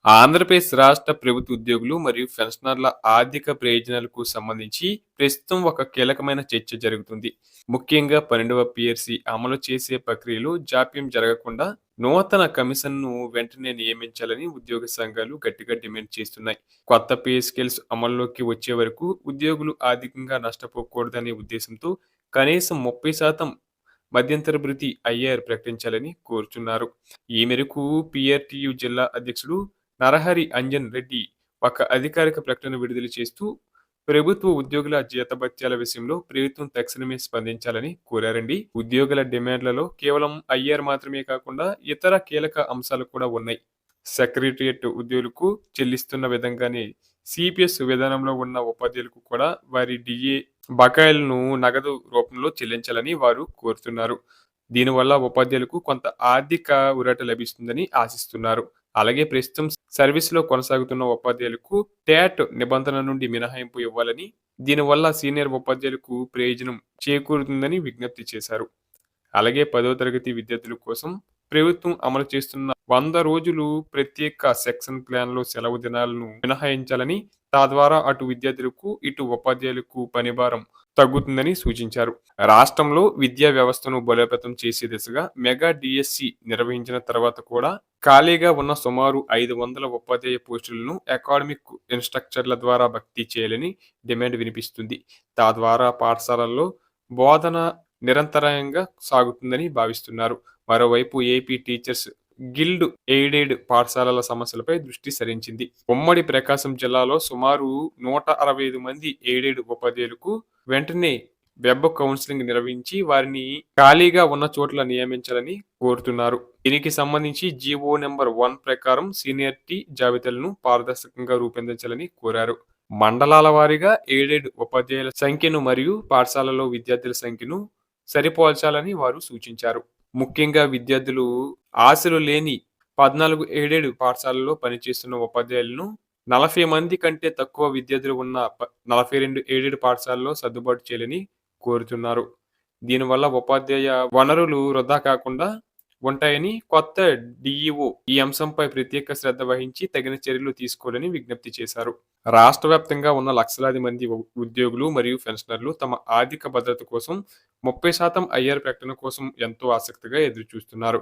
ఆంధ్రప్రదేశ్ రాష్ట్ర ప్రభుత్వ ఉద్యోగులు మరియు పెన్షనర్ల ఆర్థిక ప్రయోజనాలకు సంబంధించి ప్రస్తుతం ఒక కీలకమైన చర్చ జరుగుతుంది. ముఖ్యంగా 12వ పిఆర్‌సి అమలు చేసే ప్రక్రియలో జాప్యం జరగకుండా నూతన కమిషన్‌ను వెంటనే నియమించాలని ఉద్యోగ సంఘాలు గట్టిగా డిమాండ్ చేస్తున్నాయి. కొత్త పే స్కేల్స్ అమల్లోకి వచ్చే వరకు ఉద్యోగులు ఆర్థికంగా నష్టపోకూడదనే ఉద్దేశంతో కనీసం 30% మధ్యంతర భృతి ఐఆర్ ప్రకటించాలని కోరుచున్నారు. ఈ మేరకు పీఆర్‌టీయూ జిల్లా అధ్యక్షుడు నరహరి అంజన్ రెడ్డి ఒక అధికారిక ప్రకటన విడుదల చేస్తూ ప్రభుత్వ ఉద్యోగుల జీతభత్యాల విషయంలో ప్రభుత్వం తక్షణమే స్పందించాలని కోరారండి. ఉద్యోగుల డిమాండ్లలో కేవలం ఐఆర్ మాత్రమే కాకుండా ఇతర కీలక అంశాలు కూడా ఉన్నాయి. సెక్రటరియట్ ఉద్యోగులకు చెల్లిస్తున్న విధంగానే సిపిఎస్ విధానంలో ఉన్న ఉపాధ్యాయులకు కూడా వారి డిఏ బకాయిలను నగదు రూపంలో చెల్లించాలని వారు కోరుతున్నారు. దీనివల్ల ఉపాధ్యాయులకు కొంత ఆర్థిక ఊరట లభిస్తుందని ఆశిస్తున్నారు. అలాగే ప్రస్తుతం సర్వీస్‌లో కొనసాగుతున్న ఉపాధ్యాయులకు ట్యాట్ నిబంధన నుండి మినహాయింపు ఇవ్వాలని, దీనివల్ల సీనియర్ ఉపాధ్యాయులకు ప్రయోజనం చేకూరుతుందని విజ్ఞప్తి చేశారు. అలాగే 10వ తరగతి విద్యార్థుల కోసం ప్రభుత్వం అమలు చేస్తున్న 100 రోజులు ప్రత్యేక సెక్షన్ ప్లాన్‌లో సెలవు దినాలను మినహాయించాలని, తద్వారా అటు విద్యార్థులకు, ఇటు ఉపాధ్యాయులకు పనిభారం తగ్గుతుందని సూచించారు. రాష్ట్రంలో విద్యా వ్యవస్థను బలోపేతం చేసే దిశగా మెగా డిఎస్సి నిర్వహించిన తర్వాత కూడా ఖాళీగా ఉన్న సుమారు 500 ఉపాధ్యాయ పోస్టులను అకాడమిక్ ఇన్‌స్ట్రక్టర్ల ద్వారా భర్తీ చేయాలని డిమాండ్ వినిపిస్తుంది. తద్వారా పాఠశాలల్లో బోధన నిరంతరాయంగా సాగుతుందని భావిస్తున్నారు. మరోవైపు ఏపీ టీచర్స్ గిల్డ్ ఎయిడెడ్ పాఠశాలల సమస్యలపై దృష్టి సారించింది. ఉమ్మడి ప్రకాశం జిల్లాలో సుమారు 165 మంది ఎయిడెడ్ ఉపాధ్యాయులకు వెంటనే వెబ్ కౌన్సిలింగ్ నిర్వహించి వారిని ఖాళీగా ఉన్న చోట్ల నియమించాలని కోరుతున్నారు. దీనికి సంబంధించి జీవో నెంబర్ 1 ప్రకారం సీనియారిటీ జాబితాలను పారదర్శకంగా రూపొందించాలని కోరారు. మండలాల వారీగా ఎయిడెడ్ ఉపాధ్యాయుల సంఖ్యను మరియు పాఠశాలలో విద్యార్థుల సంఖ్యను సరిపోల్చాలని వారు సూచించారు. ముఖ్యంగా విద్యార్థులు ఆశలు లేని 14 ఎయిడెడ్ పాఠశాలల్లో పనిచేస్తున్న ఉపాధ్యాయులను 40 మంది కంటే తక్కువ విద్యార్థులు ఉన్న 42 ఎయిడెడ్ పాఠశాలలో సర్దుబాటు చేయాలని కోరుతున్నారు. దీనివల్ల ఉపాధ్యాయ వనరులు వృధా కాకుండా ఉంటాయని కొత్త డీఈఓ ఈ అంశంపై ప్రత్యేక శ్రద్ధ వహించి తగిన చర్యలు తీసుకోవాలని విజ్ఞప్తి చేశారు. రాష్ట్ర వ్యాప్తంగా ఉన్న లక్షలాది మంది ఉద్యోగులు మరియు పెన్షనర్లు తమ ఆర్థిక భద్రత కోసం 30% ఐఆర్ ప్రకటన కోసం ఎంతో ఆసక్తిగా ఎదురుచూస్తున్నారు.